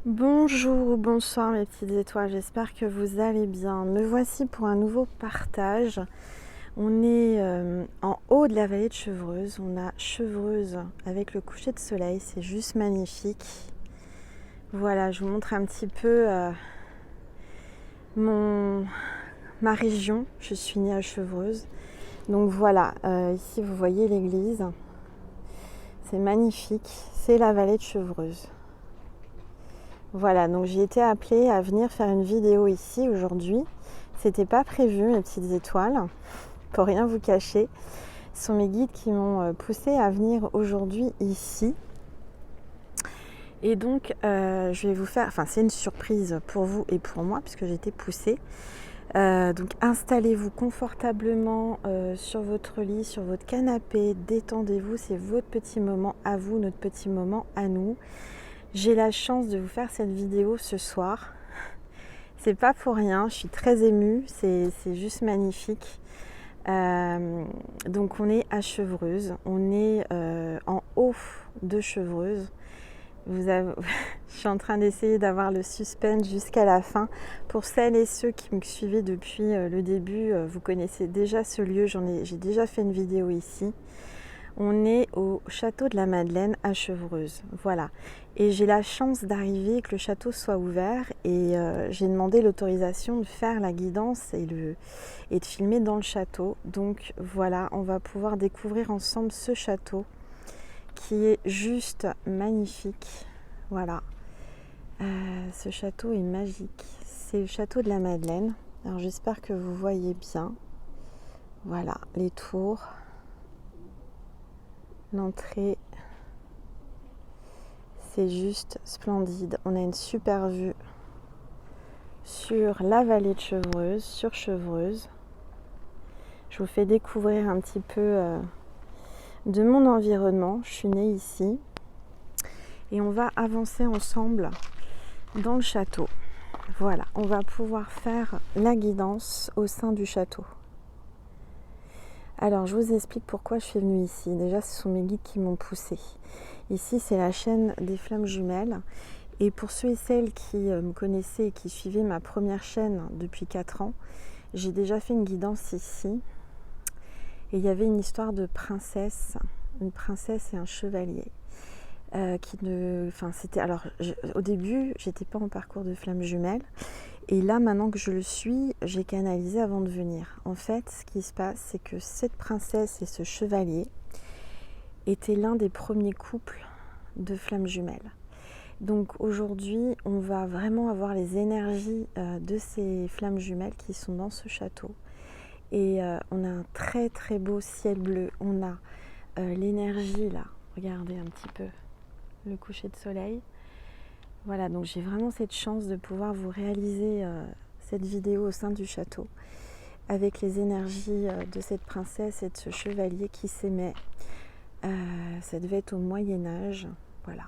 Bonjour ou bonsoir mes petites étoiles, j'espère que vous allez bien. Me voici pour un nouveau partage. On est en haut de la vallée de Chevreuse. On a Chevreuse avec le coucher de soleil, c'est juste magnifique. Voilà, je vous montre un petit peu ma région. Je suis née à Chevreuse. Donc voilà, ici vous voyez l'église. C'est magnifique, c'est la vallée de Chevreuse. Voilà, donc j'ai été appelée à venir faire une vidéo ici aujourd'hui. C'était pas prévu, mes petites étoiles, pour rien vous cacher. Ce sont mes guides qui m'ont poussée à venir aujourd'hui ici. Et donc, je vais vous faire, enfin c'est une surprise pour vous et pour moi, puisque j'ai été poussée. Donc installez-vous confortablement sur votre lit, sur votre canapé, détendez-vous, c'est votre petit moment à vous, notre petit moment à nous. J'ai la chance de vous faire cette vidéo ce soir. C'est pas pour rien, je suis très émue, c'est juste magnifique. Donc on est à Chevreuse, on est en haut de Chevreuse. Je suis en train d'essayer d'avoir le suspense jusqu'à la fin. Pour celles et ceux qui me suivaient depuis le début, vous connaissez déjà ce lieu, j'ai déjà fait une vidéo ici. On est au château de la Madeleine à Chevreuse, voilà. Et j'ai la chance d'arriver, que le château soit ouvert et j'ai demandé l'autorisation de faire la guidance et de filmer dans le château. Donc voilà, on va pouvoir découvrir ensemble ce château qui est juste magnifique. Voilà, ce château est magique. C'est le château de la Madeleine. Alors j'espère que vous voyez bien. Voilà, les tours. L'entrée, c'est juste splendide. On a une super vue sur la vallée de Chevreuse, sur Chevreuse. Je vous fais découvrir un petit peu de mon environnement. Je suis née ici. Et on va avancer ensemble dans le château. Voilà, on va pouvoir faire la guidance au sein du château. Alors, je vous explique pourquoi je suis venue ici. Déjà, ce sont mes guides qui m'ont poussée. Ici, c'est la chaîne des flammes jumelles. Et pour ceux et celles qui me connaissaient et qui suivaient ma première chaîne depuis 4 ans, j'ai déjà fait une guidance ici. Et il y avait une histoire de princesse, une princesse et un chevalier. Au début, j'étais pas en parcours de flammes jumelles. Et là, maintenant que je le suis, j'ai canalisé avant de venir. En fait, ce qui se passe, c'est que cette princesse et ce chevalier étaient l'un des premiers couples de flammes jumelles. Donc aujourd'hui, on va vraiment avoir les énergies de ces flammes jumelles qui sont dans ce château. Et on a un très très beau ciel bleu. On a l'énergie là. Regardez un petit peu le coucher de soleil. Voilà, donc j'ai vraiment cette chance de pouvoir vous réaliser cette vidéo au sein du château avec les énergies de cette princesse et de ce chevalier qui s'aimaient. Ça devait être au Moyen-Âge. Voilà.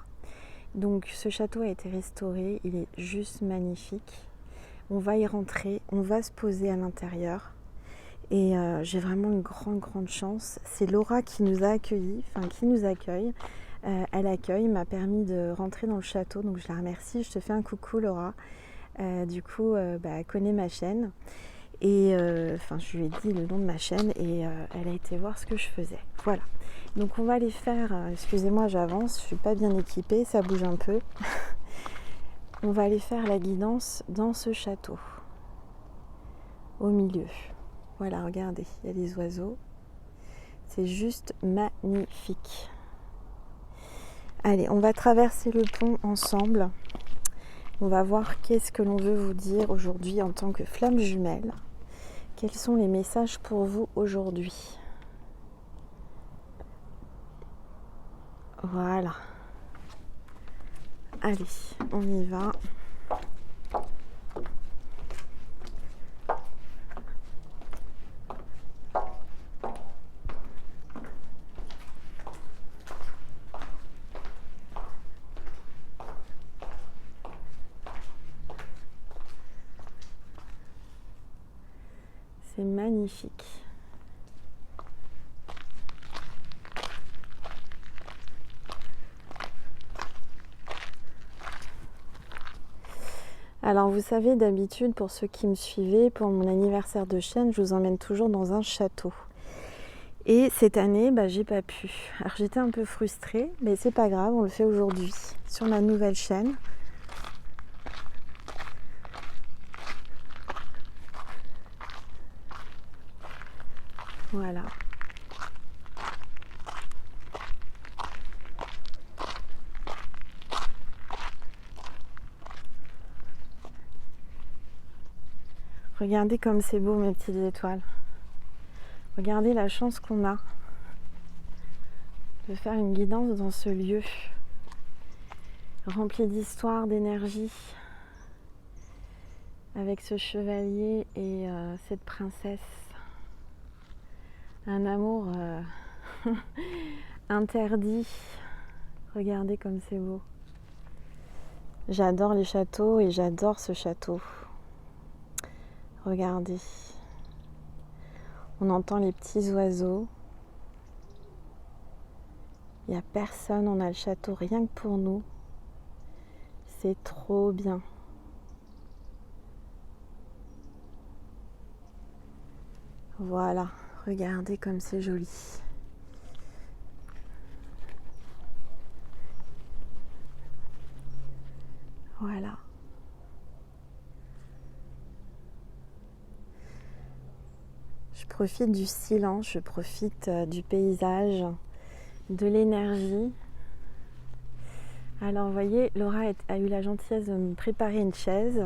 Donc ce château a été restauré, il est juste magnifique. On va y rentrer, on va se poser à l'intérieur. Et j'ai vraiment une grande chance. C'est Laura qui nous a accueillis, qui nous accueille. Elle accueille, m'a permis de rentrer dans le château, donc je la remercie. Je te fais un coucou Laura. Elle connaît ma chaîne. Et je lui ai dit le nom de ma chaîne et elle a été voir ce que je faisais. Voilà. Donc on va aller faire, excusez-moi j'avance, je suis pas bien équipée, ça bouge un peu. On va aller faire la guidance dans ce château, au milieu. Voilà, regardez, il y a les oiseaux. C'est juste magnifique. Allez, on va traverser le pont ensemble. On va voir qu'est-ce que l'on veut vous dire aujourd'hui en tant que flamme jumelle. Quels sont les messages pour vous aujourd'hui ? Voilà. Allez, on y va. C'est magnifique. Alors vous savez, d'habitude, pour ceux qui me suivaient, pour mon anniversaire de chêne, je vous emmène toujours dans un château. Et cette année, j'ai pas pu. Alors j'étais un peu frustrée, mais c'est pas grave, on le fait aujourd'hui sur ma nouvelle chaîne. Voilà. Regardez comme c'est beau, mes petites étoiles. Regardez la chance qu'on a de faire une guidance dans ce lieu rempli d'histoire, d'énergie, avec ce chevalier et cette princesse. Un amour interdit. Regardez comme c'est beau. J'adore les châteaux et j'adore ce château. Regardez. On entend les petits oiseaux. Il n'y a personne, on a le château rien que pour nous. C'est trop bien. Voilà, regardez comme c'est joli. Voilà. Je profite du silence, je profite du paysage, de l'énergie. Alors vous voyez, Laura a eu la gentillesse de me préparer une chaise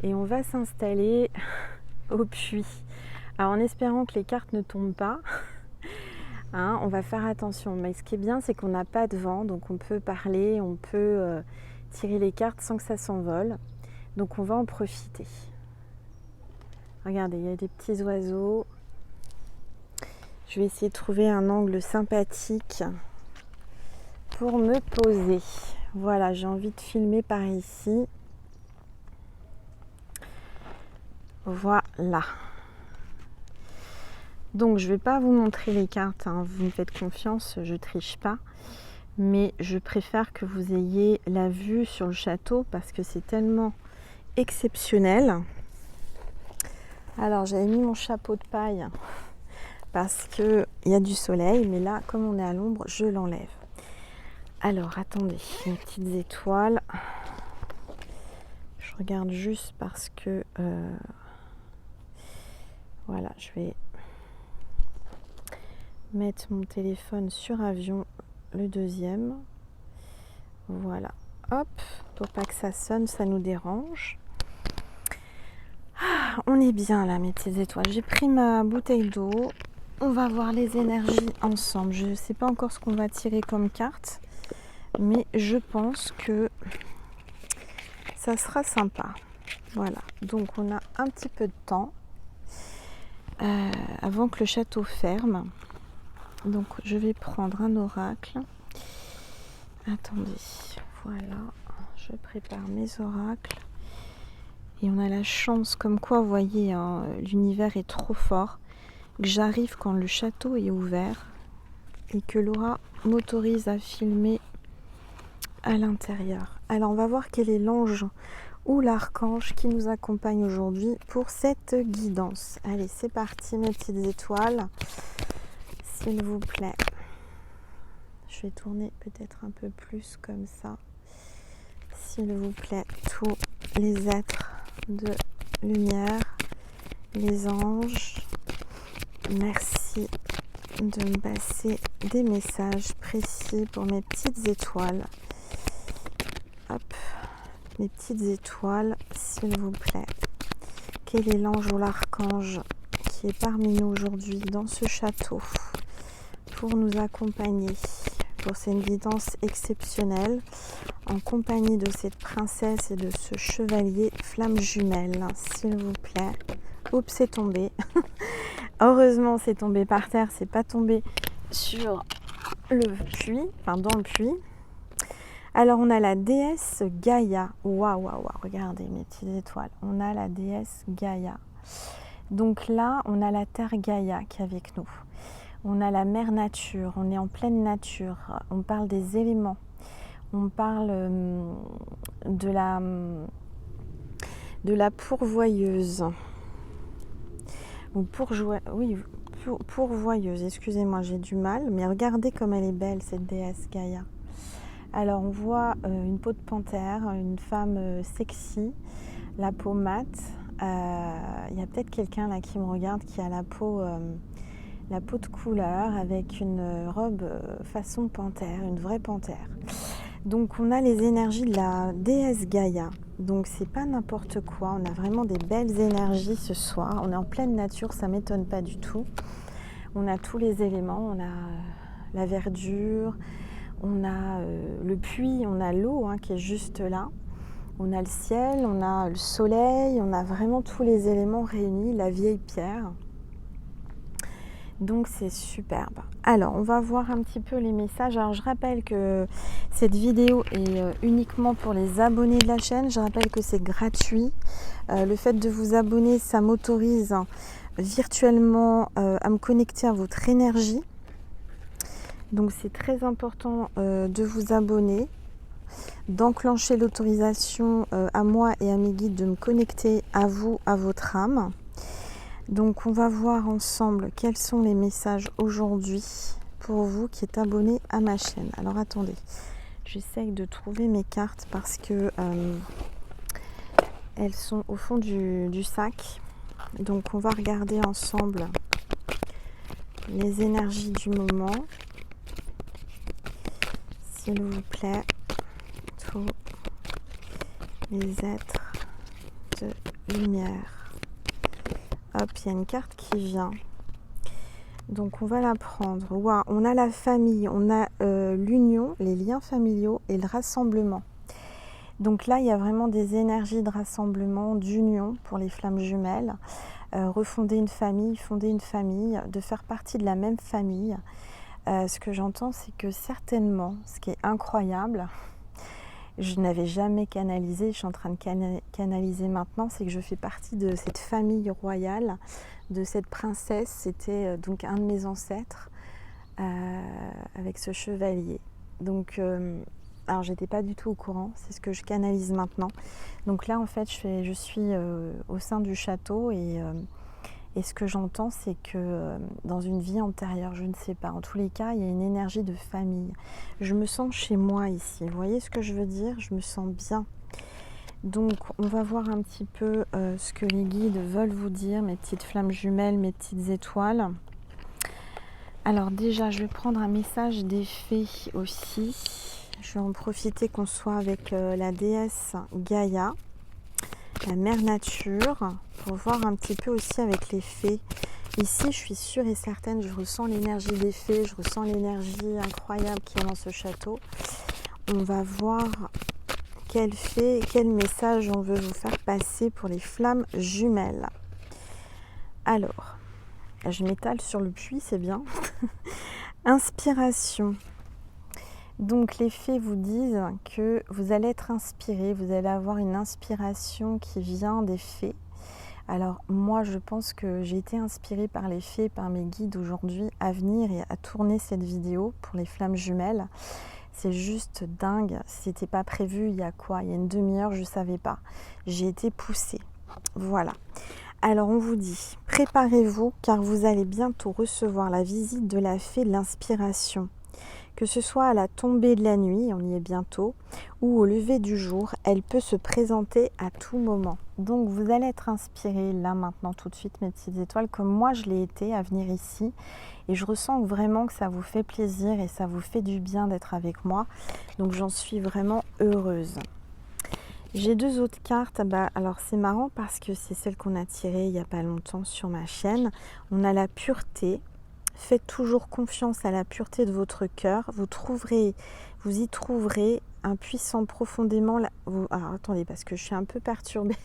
et on va s'installer au puits. Alors en espérant que les cartes ne tombent pas, on va faire attention. Mais ce qui est bien, c'est qu'on n'a pas de vent, donc on peut parler, on peut tirer les cartes sans que ça s'envole. Donc on va en profiter. Regardez, il y a des petits oiseaux. Je vais essayer de trouver un angle sympathique pour me poser. Voilà, j'ai envie de filmer par ici. Voilà. Donc je ne vais pas vous montrer les cartes, vous me faites confiance, je ne triche pas. Mais je préfère que vous ayez la vue sur le château parce que c'est tellement exceptionnel. Alors j'avais mis mon chapeau de paille parce qu'il y a du soleil, mais là, comme on est à l'ombre, je l'enlève. Alors, attendez, mes petites étoiles. Je regarde juste parce que... voilà, je vais mettre mon téléphone sur avion, le deuxième. Voilà, hop, pour pas que ça sonne, ça nous dérange. Ah, on est bien là, mes petites étoiles. J'ai pris ma bouteille d'eau. On va voir les énergies ensemble. Je ne sais pas encore ce qu'on va tirer comme carte, mais je pense que ça sera sympa. Voilà, donc on a un petit peu de temps avant que le château ferme. Donc je vais prendre un oracle. Attendez, voilà, je prépare mes oracles. Et on a la chance, comme quoi, vous voyez, l'univers est trop fort, que j'arrive quand le château est ouvert et que Laura m'autorise à filmer à l'intérieur. Alors on va voir quel est l'ange ou l'archange qui nous accompagne aujourd'hui pour cette guidance. Allez, c'est parti mes petites étoiles, s'il vous plaît. Je vais tourner peut-être un peu plus comme ça. S'il vous plaît, tous les êtres de lumière, les anges, merci de me passer des messages précis pour mes petites étoiles. Hop, mes petites étoiles, s'il vous plaît. Quel est l'ange ou l'archange qui est parmi nous aujourd'hui dans ce château pour nous accompagner pour cette guidance exceptionnelle en compagnie de cette princesse et de ce chevalier flamme jumelle, s'il vous plaît. Oups, c'est tombé. Heureusement, c'est tombé par terre, c'est pas tombé sur le puits, enfin dans le puits. Alors, on a la déesse Gaïa. Waouh, waouh, waouh, regardez mes petites étoiles. On a la déesse Gaïa. Donc là, on a la terre Gaïa qui est avec nous. On a la mère nature, on est en pleine nature. On parle des éléments. On parle de de la pourvoyeuse. Ou pourvoyeuse, excusez-moi, j'ai du mal. Mais regardez comme elle est belle, cette déesse Gaïa. Alors, on voit une peau de panthère, une femme sexy, la peau mate. Il y a peut-être quelqu'un là qui me regarde qui a la peau de couleur avec une robe façon panthère, une vraie panthère. Donc on a les énergies de la déesse Gaïa. Donc c'est pas n'importe quoi, on a vraiment des belles énergies ce soir. On est en pleine nature, ça m'étonne pas du tout. On a tous les éléments, on a la verdure, on a le puits, on a l'eau qui est juste là. On a le ciel, on a le soleil, on a vraiment tous les éléments réunis, la vieille pierre. Donc c'est superbe. Alors on va voir un petit peu les messages. Alors je rappelle que cette vidéo est uniquement pour les abonnés de la chaîne. Je rappelle que c'est gratuit. Le fait de vous abonner, ça m'autorise virtuellement à me connecter à votre énergie. Donc c'est très important de vous abonner, d'enclencher l'autorisation à moi et à mes guides de me connecter à vous, à votre âme. Donc on va voir ensemble quels sont les messages aujourd'hui pour vous qui êtes abonné à ma chaîne. Alors attendez, j'essaye de trouver mes cartes parce que elles sont au fond du sac. Donc on va regarder ensemble les énergies du moment. S'il vous plaît, tous les êtres de lumière. Hop, il y a une carte qui vient. Donc on va la prendre. Wow, on a la famille, on a l'union, les liens familiaux et le rassemblement. Donc là, il y a vraiment des énergies de rassemblement, d'union pour les flammes jumelles. Refonder une famille, fonder une famille, de faire partie de la même famille. Ce que j'entends, c'est que certainement, ce qui est incroyable, je n'avais jamais canalisé, je suis en train de canaliser maintenant, c'est que je fais partie de cette famille royale, de cette princesse. C'était donc un de mes ancêtres avec ce chevalier. Donc, alors j'étais pas du tout au courant, c'est ce que je canalise maintenant. Donc là en fait je suis au sein du château et ce que j'entends c'est que dans une vie antérieure, je ne sais pas, en tous les cas il y a une énergie de famille. Je me sens chez moi ici, vous voyez ce que je veux dire? Je me sens bien. Donc on va voir un petit peu ce que les guides veulent vous dire, mes petites flammes jumelles, mes petites étoiles. Alors déjà je vais prendre un message des fées aussi. Je vais en profiter qu'on soit avec la déesse Gaïa, la mère nature, pour voir un petit peu aussi avec les fées. Ici, je suis sûre et certaine, je ressens l'énergie des fées, je ressens l'énergie incroyable qui est dans ce château. On va voir quelle fée, quel message on veut vous faire passer pour les flammes jumelles. Alors, je m'étale sur le puits, c'est bien. Inspiration. Donc les fées vous disent que vous allez être inspiré, vous allez avoir une inspiration qui vient des fées. Alors moi je pense que j'ai été inspirée par les fées, par mes guides aujourd'hui à venir et à tourner cette vidéo pour les flammes jumelles. C'est juste dingue, c'était pas prévu il y a quoi? Il y a une demi-heure, je ne savais pas. J'ai été poussée. Voilà. Alors on vous dit, préparez-vous car vous allez bientôt recevoir la visite de la fée de l'inspiration. Que ce soit à la tombée de la nuit, on y est bientôt, ou au lever du jour, elle peut se présenter à tout moment. Donc vous allez être inspirés là maintenant tout de suite mes petites étoiles, comme moi je l'ai été à venir ici. Et je ressens vraiment que ça vous fait plaisir et ça vous fait du bien d'être avec moi. Donc j'en suis vraiment heureuse. J'ai deux autres cartes. Alors c'est marrant parce que c'est celle qu'on a tirée il n'y a pas longtemps sur ma chaîne. On a la pureté. Faites toujours confiance à la pureté de votre cœur. Vous y trouverez un puissant profondément. Alors attendez, parce que je suis un peu perturbée.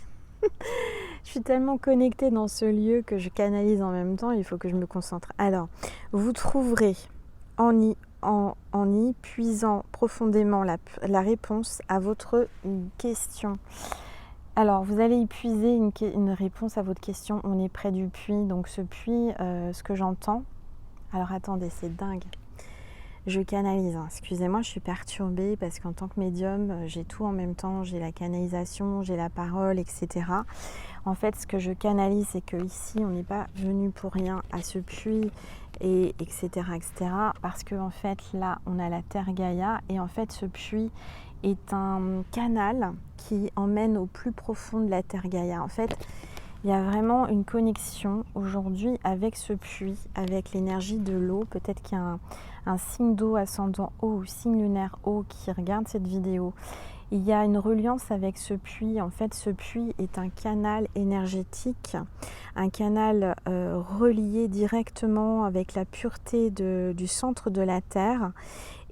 Je suis tellement connectée dans ce lieu que je canalise en même temps. Il faut que je me concentre. Alors, vous trouverez en y puisant profondément la réponse à votre question. Alors, vous allez y puiser une réponse à votre question. On est près du puits. Donc, ce puits, ce que j'entends. Alors attendez, c'est dingue. Je canalise, hein. Excusez-moi, je suis perturbée parce qu'en tant que médium, j'ai tout en même temps. J'ai la canalisation, j'ai la parole, etc. En fait, ce que je canalise, c'est qu'ici, on n'est pas venu pour rien à ce puits, et etc., etc. Parce qu'en fait, là, on a la Terre Gaïa. Et en fait, ce puits est un canal qui emmène au plus profond de la Terre Gaïa. En fait, il y a vraiment une connexion aujourd'hui avec ce puits, avec l'énergie de l'eau. Peut-être qu'il y a un signe d'eau ascendant eau ou signe lunaire eau qui regarde cette vidéo. Il y a une reliance avec ce puits. En fait, ce puits est un canal énergétique, un canal relié directement avec la pureté du centre de la Terre.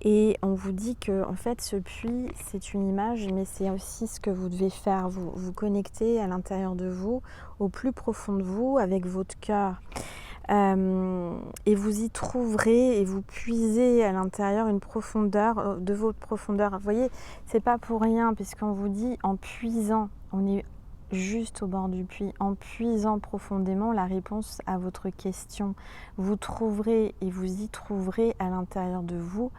Et on vous dit que en fait, ce puits, c'est une image, mais c'est aussi ce que vous devez faire. Vous connecter à l'intérieur de vous, au plus profond de vous, avec votre cœur. Et vous y trouverez et vous puisez à l'intérieur une profondeur de votre profondeur. Vous voyez, c'est pas pour rien, puisqu'on vous dit en puisant, on est juste au bord du puits, en puisant profondément la réponse à votre question. Vous trouverez et vous y trouverez à l'intérieur de vous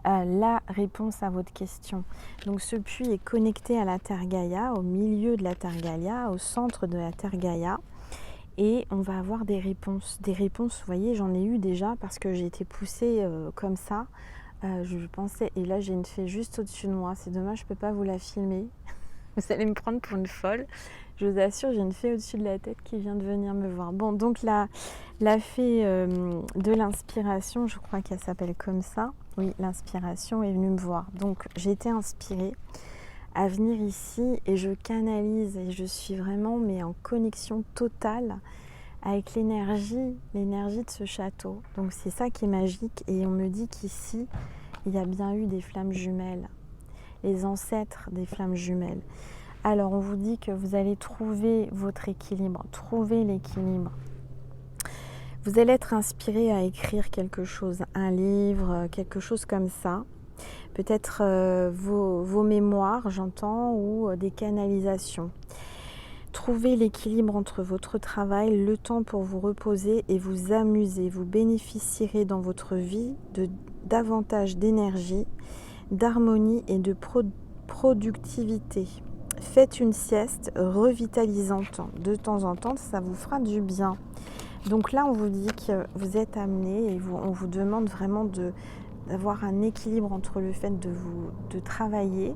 la réponse à votre question. Donc ce puits est connecté à la Terre Gaïa, au milieu de la Terre Gaïa, au centre de la Terre Gaïa. Et on va avoir des réponses. Des réponses, vous voyez, j'en ai eu déjà parce que j'ai été poussée comme ça. Je pensais, et là j'ai une fée juste au-dessus de moi. C'est dommage, je ne peux pas vous la filmer. Vous allez me prendre pour une folle. Je vous assure, j'ai une fée au-dessus de la tête qui vient de venir me voir. Bon, donc la fée de l'inspiration, je crois qu'elle s'appelle comme ça. Oui, l'inspiration est venue me voir. Donc j'ai été inspirée à venir ici et je canalise et je suis vraiment mais en connexion totale avec l'énergie de ce château. Donc c'est ça qui est magique et on me dit qu'ici il y a bien eu des flammes jumelles, les ancêtres des flammes jumelles. Alors on vous dit que vous allez trouver votre équilibre, trouver l'équilibre. Vous allez être inspiré à écrire quelque chose, un livre, quelque chose comme ça. Peut-être vos mémoires, j'entends, ou des canalisations. Trouvez l'équilibre entre votre travail, le temps pour vous reposer et vous amuser. Vous bénéficierez dans votre vie de davantage d'énergie, d'harmonie et de productivité. Faites une sieste revitalisante de temps en temps, ça vous fera du bien. Donc là, on vous dit que vous êtes amené et on vous demande vraiment d'avoir un équilibre entre le fait de travailler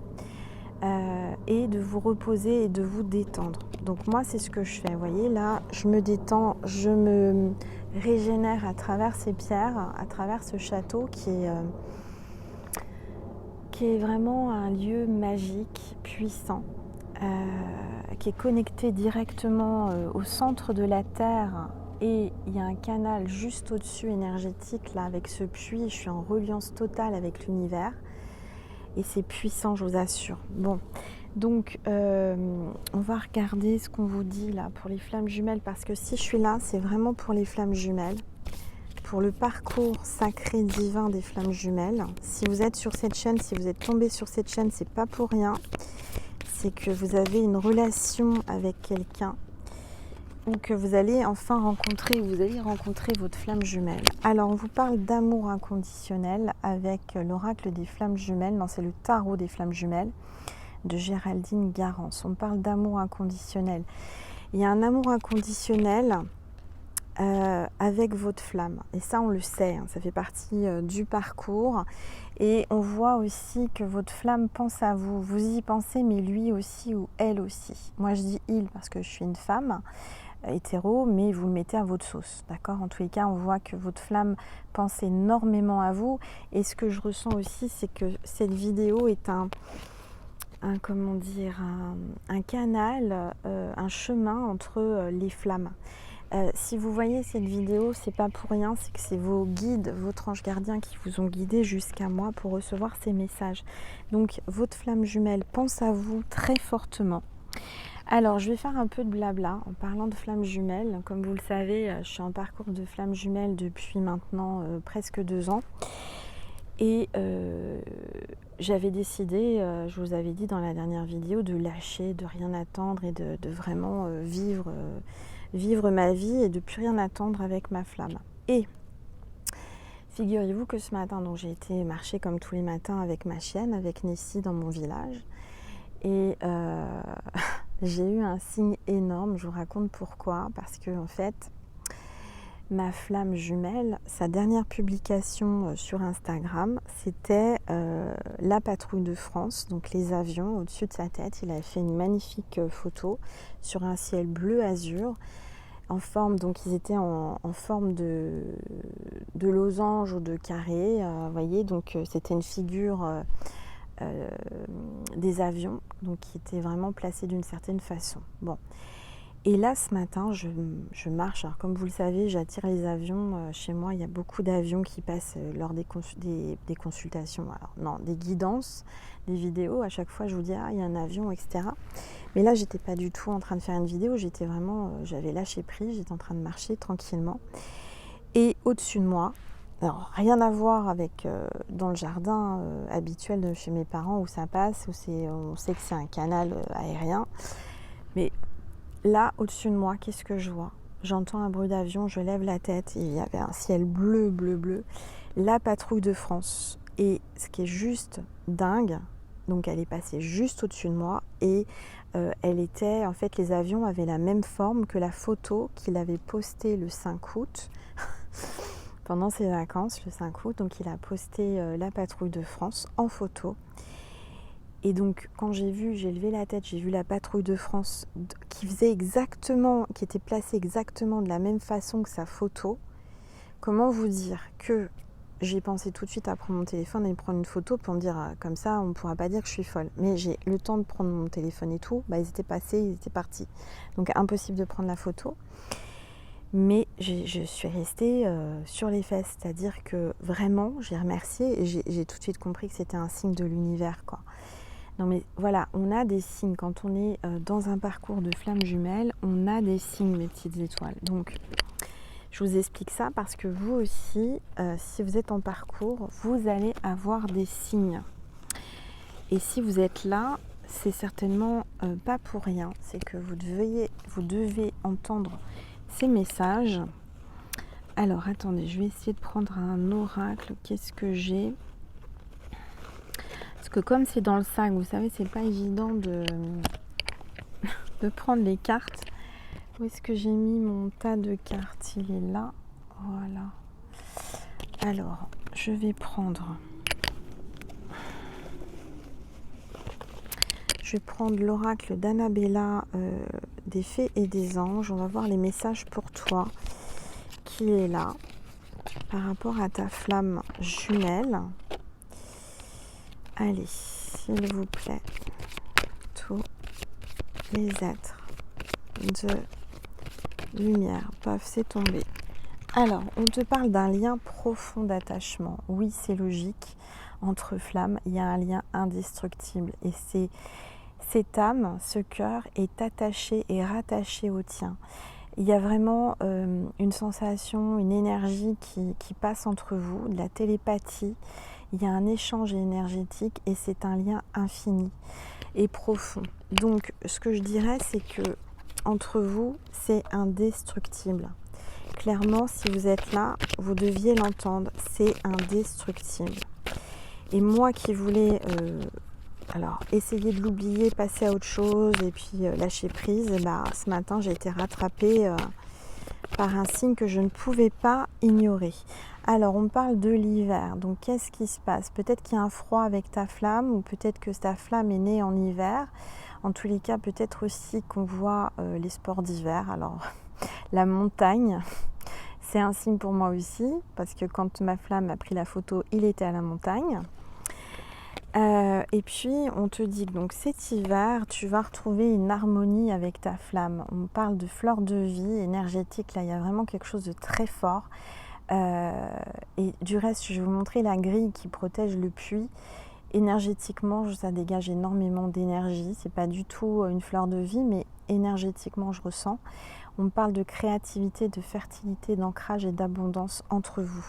et de vous reposer et de vous détendre. Donc moi, c'est ce que je fais. Vous voyez, là, je me détends, je me régénère à travers ces pierres, à travers ce château qui est vraiment un lieu magique, puissant, qui est connecté directement au centre de la Terre. Et il y a un canal juste au-dessus énergétique, là, avec ce puits. Je suis en reliance totale avec l'univers. Et c'est puissant, je vous assure. Bon, donc on va regarder ce qu'on vous dit là pour les flammes jumelles. Parce que si je suis là, c'est vraiment pour les flammes jumelles. Pour le parcours sacré divin des flammes jumelles. Si vous êtes sur cette chaîne, si vous êtes tombé sur cette chaîne, c'est pas pour rien. C'est que vous avez une relation avec quelqu'un. Ou que vous allez enfin rencontrer votre flamme jumelle. Alors on vous parle d'amour inconditionnel avec l'oracle des flammes jumelles. Non, c'est le tarot des flammes jumelles de Géraldine Garance. On parle d'amour inconditionnel. Il y a un amour inconditionnel avec votre flamme. Et ça, on le sait, hein, ça fait partie du parcours. Et on voit aussi que votre flamme pense à vous. Vous y pensez, mais lui aussi ou elle aussi. Moi, je dis il parce que je suis une femme hétéro, mais vous le mettez à votre sauce, d'accord? En tous les cas, on voit que votre flamme pense énormément à vous. Et ce que je ressens aussi, c'est que cette vidéo est un canal, un chemin entre les flammes. Si vous voyez cette vidéo, c'est pas pour rien, c'est que c'est vos guides, votre ange gardien qui vous ont guidé jusqu'à moi pour recevoir ces messages. Donc, votre flamme jumelle pense à vous très fortement. Alors, je vais faire un peu de blabla en parlant de flammes jumelles. Comme vous le savez, je suis en parcours de flammes jumelles depuis maintenant presque 2 ans. Et j'avais décidé, je vous avais dit dans la dernière vidéo, de lâcher, de rien attendre et de vraiment vivre ma vie et de plus rien attendre avec ma flamme. Et Figurez-vous que ce matin, donc j'ai été marcher comme tous les matins avec ma chienne, avec Nessie dans mon village. Et j'ai eu un signe énorme, je vous raconte pourquoi. Parce que en fait, ma flamme jumelle, sa dernière publication sur Instagram, c'était la patrouille de France, donc les avions au-dessus de sa tête. Il avait fait une magnifique photo sur un ciel bleu azur, en forme, donc ils étaient en forme de losange ou de carré, vous voyez, donc c'était une figure des avions, donc qui était vraiment placée d'une certaine façon. Bon. Et là, ce matin, je marche. Alors, comme vous le savez, j'attire les avions. Chez moi, il y a beaucoup d'avions qui passent lors des consultations. Alors, non, des guidances, des vidéos. À chaque fois, je vous dis, ah, il y a un avion, etc. Mais là, j'étais pas du tout en train de faire une vidéo. J'étais vraiment, j'avais lâché prise. J'étais en train de marcher tranquillement. Et au-dessus de moi, alors rien à voir avec dans le jardin habituel de chez mes parents où ça passe, où on sait que c'est un canal aérien. Mais là, au-dessus de moi, qu'est-ce que je vois? J'entends un bruit d'avion, je lève la tête et il y avait un ciel bleu, bleu, bleu. La patrouille de France. Et ce qui est juste dingue, donc elle est passée juste au-dessus de moi et elle était, en fait, les avions avaient la même forme que la photo qu'il avait postée le 5 août pendant ses vacances, le 5 août. Donc il a posté la patrouille de France en photo. Et donc, quand j'ai levé la tête, j'ai vu la patrouille de France qui était placée exactement de la même façon que sa photo. Comment vous dire que j'ai pensé tout de suite à prendre mon téléphone et prendre une photo pour me dire, comme ça, on ne pourra pas dire que je suis folle. Mais j'ai le temps de prendre mon téléphone et tout, ils étaient passés, ils étaient partis. Donc, impossible de prendre la photo. Mais je suis restée sur les fesses, c'est-à-dire que vraiment, j'ai remercié et j'ai tout de suite compris que c'était un signe de l'univers, quoi. Non mais voilà, on a des signes. Quand on est dans un parcours de flamme jumelle, on a des signes, mes petites étoiles. Donc, je vous explique ça parce que vous aussi, si vous êtes en parcours, vous allez avoir des signes. Et si vous êtes là, c'est certainement pas pour rien. C'est que vous devez entendre ces messages. Alors, attendez, je vais essayer de prendre un oracle. Qu'est-ce que j'ai ? Parce que comme c'est dans le sac, vous savez, c'est pas évident de prendre les cartes. Où est-ce que j'ai mis mon tas de cartes? Il est là. Voilà. Alors, je vais prendre l'oracle d'Annabella des fées et des anges. On va voir les messages pour toi qui est là par rapport à ta flamme jumelle. Allez, s'il vous plaît, tous les êtres de lumière peuvent s'étomber. Alors, on te parle d'un lien profond d'attachement. Oui, c'est logique. Entre flammes, il y a un lien indestructible. Et cette âme, ce cœur est attaché et rattaché au tien. Il y a vraiment une sensation, une énergie qui passe entre vous, de la télépathie. Il y a un échange énergétique et c'est un lien infini et profond. Donc, ce que je dirais, c'est que entre vous, c'est indestructible. Clairement, si vous êtes là, vous deviez l'entendre, c'est indestructible. Et moi qui voulais essayer de l'oublier, passer à autre chose et puis lâcher prise, ce matin, j'ai été rattrapée par un signe que je ne pouvais pas ignorer. Alors, on parle de l'hiver. Donc, qu'est-ce qui se passe? Peut-être qu'il y a un froid avec ta flamme ou peut-être que ta flamme est née en hiver. En tous les cas, peut-être aussi qu'on voit les sports d'hiver. Alors, la montagne, c'est un signe pour moi aussi parce que quand ma flamme a pris la photo, il était à la montagne. Et puis, on te dit que donc cet hiver, tu vas retrouver une harmonie avec ta flamme. On parle de fleur de vie énergétique. Là, il y a vraiment quelque chose de très fort. Et du reste, je vais vous montrer la grille qui protège le puits. Énergétiquement, ça dégage énormément d'énergie. C'est pas du tout une fleur de vie, mais énergétiquement, je ressens. On parle de créativité, de fertilité, d'ancrage et d'abondance entre vous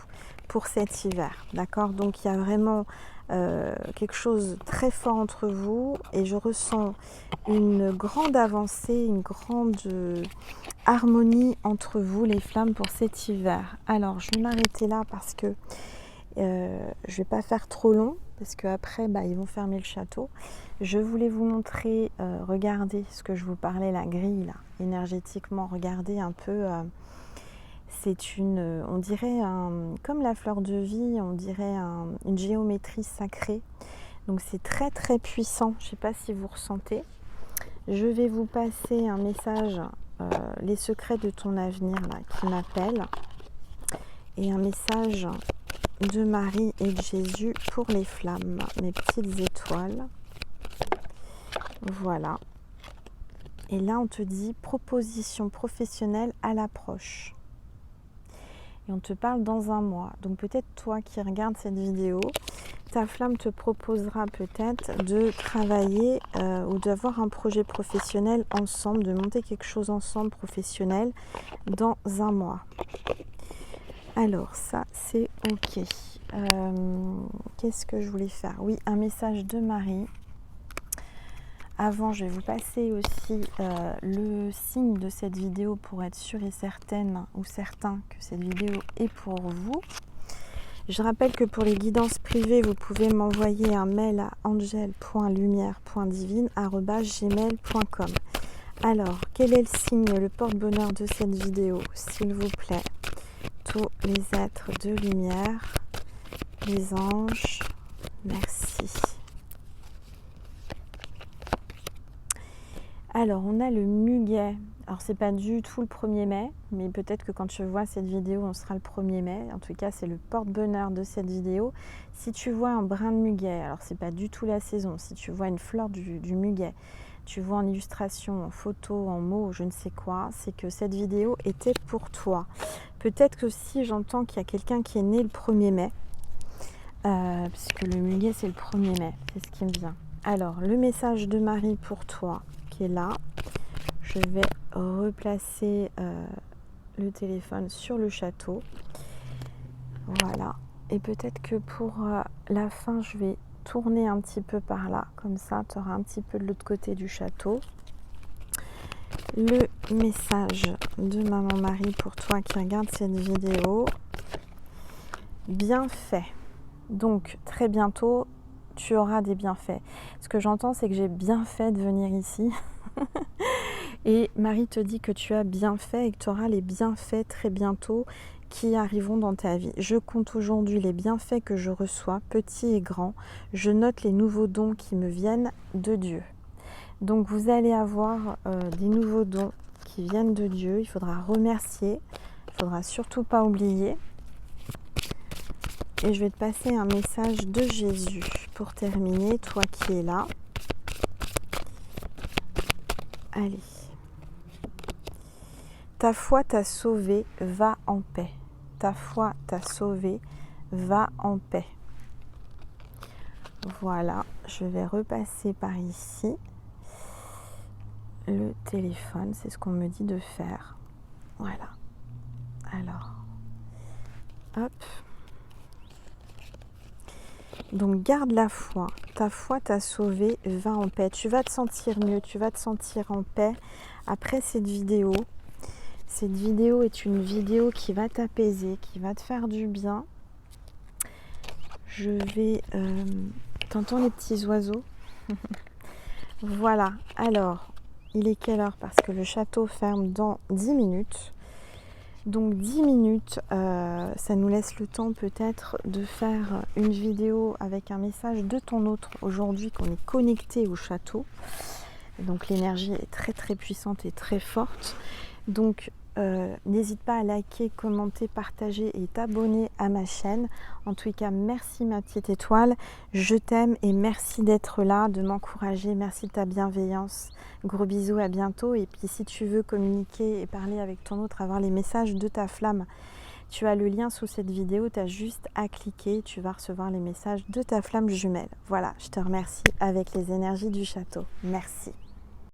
pour cet hiver. D'accord? Donc, il y a vraiment quelque chose de très fort entre vous et je ressens une grande avancée, une grande harmonie entre vous les flammes pour cet hiver. Alors je vais m'arrêter là parce que je ne vais pas faire trop long parce qu'après ils vont fermer le château. Je voulais vous montrer, regardez ce que je vous parlais, la grille là, énergétiquement, regardez un peu, c'est on dirait comme la fleur de vie, on dirait une géométrie sacrée. Donc c'est très très puissant, je ne sais pas si vous ressentez. Je vais vous passer un message, les secrets de ton avenir là, qui m'appelle, et un message de Marie et de Jésus pour les flammes, mes petites étoiles. Voilà. Et là, on te dit proposition professionnelle à l'approche. Et on te parle dans un mois. Donc peut-être toi qui regardes cette vidéo, ta flamme te proposera peut-être de travailler ou d'avoir un projet professionnel ensemble, de monter quelque chose ensemble professionnel dans un mois. Alors ça c'est ok. Qu'est-ce que je voulais faire? Oui, un message de Marie. Avant, je vais vous passer aussi le signe de cette vidéo pour être sûre et certaine ou certain que cette vidéo est pour vous. Je rappelle que pour les guidances privées, vous pouvez m'envoyer un mail à angel.lumière.divine@gmail.com. Alors, quel est le signe, le porte-bonheur de cette vidéo? S'il vous plaît, tous les êtres de lumière, les anges, merci. Alors, on a le muguet. Alors, c'est pas du tout le 1er mai, mais peut-être que quand tu vois cette vidéo, on sera le 1er mai. En tout cas, c'est le porte-bonheur de cette vidéo. Si tu vois un brin de muguet, alors c'est pas du tout la saison. Si tu vois une fleur du muguet, tu vois en illustration, en photo, en mots, je ne sais quoi, c'est que cette vidéo était pour toi. Peut-être que si j'entends qu'il y a quelqu'un qui est né le 1er mai, puisque le muguet, c'est le 1er mai, c'est ce qui me vient. Alors, le message de Marie pour toi, qui est là. Je vais replacer le téléphone sur le château. Voilà. Et peut-être que pour la fin, je vais tourner un petit peu par là. Comme ça, tu auras un petit peu de l'autre côté du château. Le message de Maman Marie pour toi qui regarde cette vidéo. Bienfait. Donc, très bientôt, tu auras des bienfaits. Ce que j'entends, c'est que j'ai bien fait de venir ici. Et Marie te dit que tu as bien fait et que tu auras les bienfaits très bientôt qui arriveront dans ta vie. Je compte aujourd'hui les bienfaits que je reçois, petits et grands. Je note les nouveaux dons qui me viennent de Dieu. Donc vous allez avoir des nouveaux dons qui viennent de Dieu. Il faudra remercier. Il ne faudra surtout pas oublier. Et je vais te passer un message de Jésus pour terminer, toi qui es là. Allez. Ta foi t'a sauvé, va en paix. Ta foi t'a sauvé, va en paix. Voilà, je vais repasser par ici. Le téléphone, c'est ce qu'on me dit de faire. Voilà. Alors, hop. Donc garde la foi. Ta foi t'a sauvé, va en paix. Tu vas te sentir mieux, tu vas te sentir en paix après cette vidéo. Cette vidéo est une vidéo qui va t'apaiser, qui va te faire du bien. Je vais... T'entends les petits oiseaux? Voilà. Alors, il est quelle heure? Parce que le château ferme dans 10 minutes. Donc 10 minutes, ça nous laisse le temps peut-être de faire une vidéo avec un message de ton autre aujourd'hui qu'on est connecté au château. Donc l'énergie est très très puissante et très forte. Donc n'hésite pas à liker, commenter, partager et t'abonner à ma chaîne. En tout cas, merci ma petite étoile. Je t'aime et merci d'être là, de m'encourager. Merci de ta bienveillance. Gros bisous, à bientôt. Et puis si tu veux communiquer et parler avec ton autre, avoir les messages de ta flamme, tu as le lien sous cette vidéo. Tu as juste à cliquer. Tu vas recevoir les messages de ta flamme jumelle. Voilà, je te remercie avec les énergies du château. Merci.